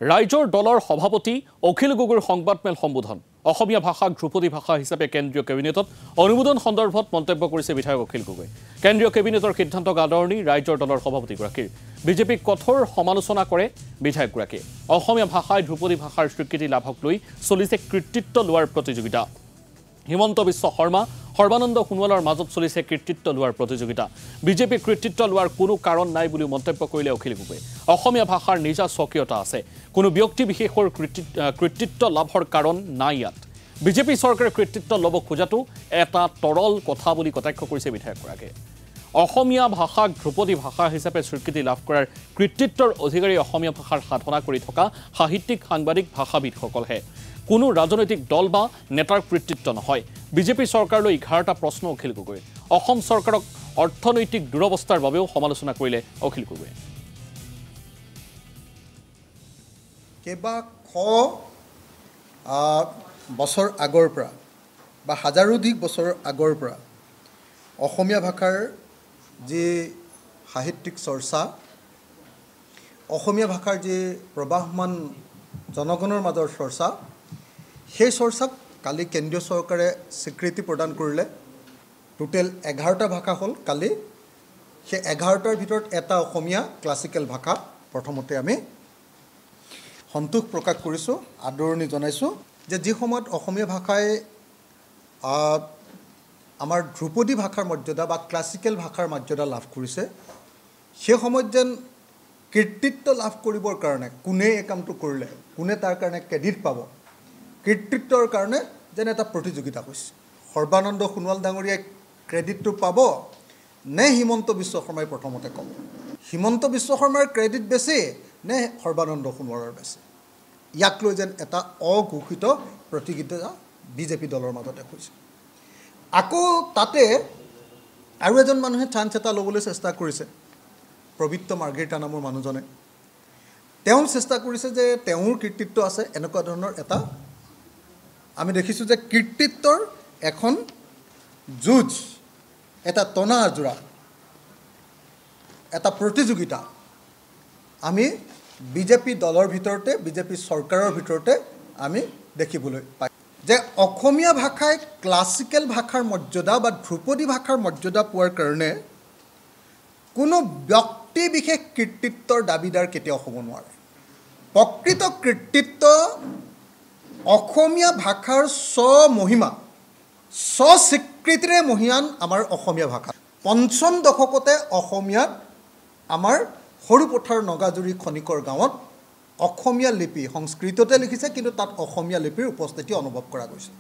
ৰাইজৰ দলৰ সভাপতি অখিল গগৈৰ সংবাদমেল সম্বোধন অসমীয়া ভাষাক ধ্ৰুপদী ভাষা হিচাপে কেন্দ্ৰীয় কেবিনেটত অনুমোদন সন্দৰ্ভত মন্তব্য কৰিছে বিধায়ক অখিল গগৈ কেন্দ্ৰীয় কেবিনেটৰ সিদ্ধান্তক আদৰণি ৰাইজৰ দলৰ সভাপতিগৰাকীৰ বিজেপিক কঠোৰ সমালোচনা কৰে বিধায়কগৰাকীয়ে অসমীয়া ভাষাই ধ্ৰুপদী ভাষাৰ স্বীকৃতি লাভক লৈ চলিছে কৃতিত্ব লোৱাৰ প্ৰতিযোগিতা হিমন্ত বিশ্ব শৰ্মা সৰ্বানন্দ সোণোৱালৰ মাজত চলিছে কৃতিত্ব লোৱাৰ প্ৰতিযোগিতা বিজেপি কৃতিত্ব লোৱাৰ কোনো কাৰণ নাই বুলি মন্তব্য কৰিলে অখিল গগৈ অসমীয়া ভাষাৰ নিজা স্বকীয়তা আছে কোনো ব্যক্তি বিশেষৰ কৃতিত্ব লাভৰ কাৰণ নাই ইয়াত বিজেপি চৰকাৰে কৃতিত্ব ল'ব খোজাটো এটা তৰল কথা বুলি কটাক্ষ কৰিছে বিধায়কগৰাকীয়ে অসমীয়া ভাষাক ধ্ৰুপদী ভাষা হিচাপে স্বীকৃতি লাভ কৰাৰ কৃতিত্বৰ অধিকাৰী অসমীয়া ভাষাৰ সাধনা কৰি থকা সাহিত্যিক সাংবাদিক ভাষাবিদসকলহে কোনো ৰাজনৈতিক দল বা নেতাৰ কৃতিত্ব নহয় বিজেপি চৰকাৰলৈ 11টা প্ৰশ্ন অখিল গগৈ অসম চৰকাৰক অৰ্থনৈতিক দুৰৱস্থাৰ বাবেও সমালোচনা কৰিলে অখিল গগৈ কেবা খ বছৰ আগৰ পৰা বা হাজাৰোধিক বছৰ আগৰ পৰা অসমীয়া ভাষাৰ যি সাহিত্যিক চৰ্চা অসমীয়া ভাষাৰ যি প্ৰবাহমান জনগণৰ মাজৰ চৰ্চা সেই চৰ্চাক কালি কেন্দ্ৰীয় চৰকাৰে স্বীকৃতি প্ৰদান কৰিলে টোটেল 11টা ভাষা হ'ল কালি সেই 11টাৰ ভিতৰত এটা অসমীয়া ক্লাছিকেল ভাষা প্ৰথমতে আমি সন্তোষ প্ৰকাশ কৰিছোঁ আদৰণি জনাইছোঁ যে যি সময়ত অসমীয়া ভাষাই আমাৰ ধ্ৰুপদী ভাষাৰ মৰ্যাদা বা ক্লাছিকেল ভাষাৰ মৰ্যাদা লাভ কৰিছে সেই সময়ত যেন কৃতিত্ব লাভ কৰিবৰ কাৰণে কোনে এই কামটো কৰিলে কোনে তাৰ কাৰণে ক্ৰেডিট পাব কৃতিত্বৰ কাৰণে যেন এটা প্ৰতিযোগিতা হৈছে সৰ্বানন্দ সোণোৱাল ডাঙৰীয়াই ক্ৰেডিটটো পাব নে হিমন্ত বিশ্ব শৰ্মাই প্ৰথমতে ক'ব হিমন্ত বিশ্ব শৰ্মাৰ ক্ৰেডিট বেছি নে সৰ্বানন্দ সোণোৱালৰ বেছি ইয়াক লৈ যেন এটা অঘোষিত প্ৰতিযোগিতা বিজেপি দলৰ মাজতে হৈছে আকৌ তাতে আৰু এজন মানুহে চান্স এটা ল'বলৈ চেষ্টা কৰিছে প্ৰবৃত্ত মাৰ্ঘেৰিটা নামৰ মানুহজনে তেওঁ চেষ্টা কৰিছে যে তেওঁৰ কৃতিত্ব আছে এনেকুৱা ধৰণৰ এটা আমি দেখিছোঁ যে কৃতিত্বৰ এখন যুঁজ এটা টনা আজোৰা এটা প্ৰতিযোগিতা আমি বিজেপি দলৰ ভিতৰতে বিজেপি চৰকাৰৰ ভিতৰতে আমি দেখিবলৈ পাই যে অসমীয়া ভাষাই ক্লাছিকেল ভাষাৰ মৰ্যাদা বা ধ্ৰুপদী ভাষাৰ মৰ্যাদা পোৱাৰ কাৰণে কোনো ব্যক্তি বিশেষ কৃতিত্বৰ দাবীদাৰ কেতিয়াও হ'ব নোৱাৰে প্ৰকৃত কৃতিত্ব অসমীয়া ভাষাৰ স্বমহিমা স্বস্বীকৃতিৰে মহিয়ান আমাৰ অসমীয়া ভাষা পঞ্চম দশকতে অসমীয়াত আমাৰ সৰুপথাৰ নগাজুৰি খনিকৰ গাঁৱত অসমীয়া লিপি সংস্কৃততে লিখিছে কিন্তু তাত অসমীয়া লিপিৰ উপস্থিতি অনুভৱ কৰা গৈছে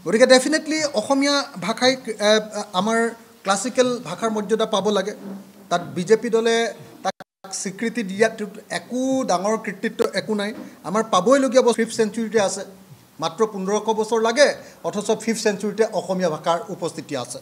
গতিকে ডেফিনেটলি অসমীয়া ভাষাই আমাৰ ক্লাছিকেল ভাষাৰ মৰ্যাদা পাব লাগে তাত বিজেপি দলে তাক স্বীকৃতি দিয়াত একো ডাঙৰ কৃতিত্ব একো নাই আমাৰ পাবইলগীয়া 5th চেঞ্চুৰীতে আছে মাত্ৰ 1500 বছৰ লাগে অথচ 5th চেঞ্চুৰীতে অসমীয়া ভাষাৰ উপস্থিতি আছে